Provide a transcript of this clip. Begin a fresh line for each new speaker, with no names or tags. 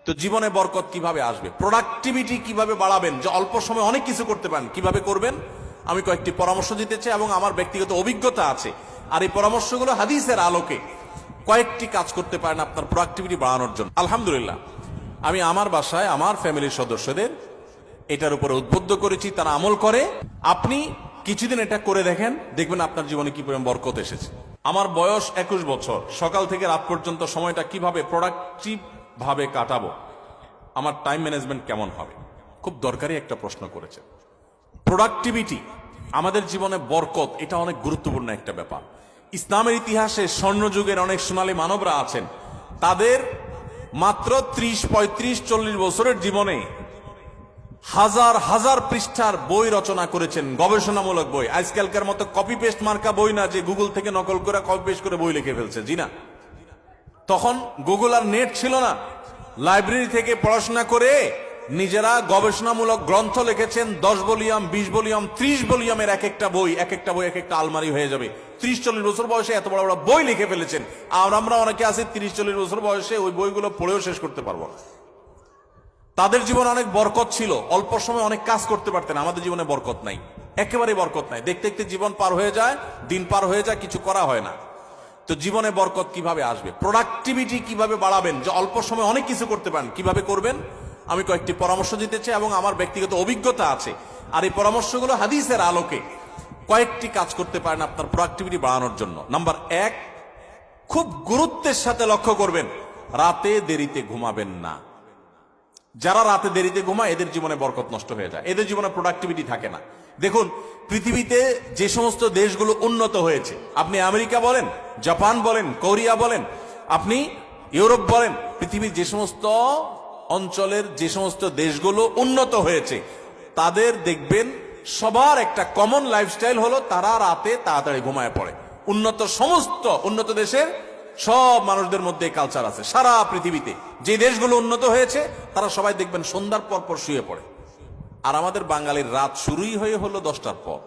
তো জীবনে বরকত কিভাবে আসবে, প্রোডাক্টিভিটি কিভাবে বাড়াবেন, যে অল্প সময় অনেক কিছু করতে পারেন, কিভাবে করবেন আমি কয়েকটি পরামর্শ দিতে চাই এবং আমার ব্যক্তিগত অভিজ্ঞতা আছে। আর এই পরামর্শগুলো হাদিসের আলোকে কয়েকটি কাজ করতে পারেন আপনার প্রোডাক্টিভিটি বাড়ানোর জন্য। আলহামদুলিল্লাহ, আমি আমার বাসায় আমার ফ্যামিলির সদস্যদের এটার উপরে উদ্বুদ্ধ করেছি, তারা আমল করে। আপনি কিছুদিন এটা করে দেখেন, দেখবেন আপনার জীবনে কি পরিমাণ বরকত এসেছে। আমার বয়স 21 বছর, সকাল থেকে রাত পর্যন্ত সময়টা কিভাবে প্রোডাক্টিভ ভাবে কাটাবো, আমার টাইম ম্যানেজমেন্ট কেমন হবে, খুব দরকারি একটা প্রশ্ন করেছে। প্রোডাক্টিভিটি আমাদের জীবনে বরকত, এটা অনেক গুরুত্বপূর্ণ একটা ব্যাপার। ইসলামের ইতিহাসে স্বর্ণযুগের অনেক সোনালী মানবরা আছেন, তাদের মাত্র 30, 35, 40 বছরের জীবনে হাজার হাজার পৃষ্ঠার বই রচনা করেছেন, গবেষণামূলক বই। আজকালকার মতো কপি পেস্ট মার্কা বই না, যে গুগল থেকে নকল করে কপি পেস্ট করে বই লিখে ফেলছে, জি না। তখন গুগল আর নেট ছিল না, লাইব্রেরি থেকে পড়াশোনা করে নিজেরা গবেষণামূলক গ্রন্থ লিখেছেন। 10 ভলিউম, 20 ভলিউম, 30 ভলিউমের এক একটা বই এক একটা আলমারি হয়ে যাবে। 30-40 বছর বয়সে এত বড় বড় বই লিখে ফেলেছেন। আর আমরা অনেকে আছি 30-40 বছর বয়সে ওই বইগুলো পড়েও শেষ করতে পারবো না। তাদের জীবনে অনেক বরকত ছিল, অল্প সময় অনেক কাজ করতে পারতেন। আমাদের জীবনে বরকত নাই, একেবারেই বরকত নাই। দেখতে দেখতে জীবন পার হয়ে যায়, দিন পার হয়ে যায়, কিছু করা হয় না। তো জীবনে বরকত কিভাবে আসবে, প্রোডাক্টিভিটি কিভাবে বাড়াবেন, যে অল্প সময় অনেক কিছু করতে পারেন, কিভাবে করবেন আমি কয়েকটি পরামর্শ দিতে চাই এবং আমার ব্যক্তিগত অভিজ্ঞতা আছে। আর এই পরামর্শগুলো হাদিসের আলোকে কয়েকটি কাজ করতে পারেন আপনার প্রোডাক্টিভিটি বাড়ানোর জন্য। নাম্বার 1, খুব গুরুত্বের সাথে লক্ষ্য করবেন, রাতে দেরিতে ঘুমাবেন না। যারা রাতে দেরিতে ঘুমায় এদের জীবনে বরকত নষ্ট হয়ে যায়, এদের জীবনে প্রোডাক্টিভিটি থাকে না। দেখুন, পৃথিবীতে যে সমস্ত দেশগুলো উন্নত হয়েছে, আপনি আমেরিকা বলেন, জাপান বলেন, কোরিয়া বলেন, আপনি ইউরোপ বলেন, পৃথিবীর যে সমস্ত অঞ্চলের যে সমস্ত দেশগুলো উন্নত হয়েছে, তাদের দেখবেন সবার একটা কমন লাইফস্টাইল হলো তারা রাতে তাড়াতাড়ি ঘুমায় পড়ে। সমস্ত উন্নত দেশের সব মানুষদের মধ্যে কালচার আছে। সারা পৃথিবীতে যে দেশগুলো উন্নত হয়েছে তারা সবাই দেখবেন সন্ধ্যার পর পর শুয়ে পড়ে। আর আমাদের বাঙালির রাত শুরুই হলো 10টার পর।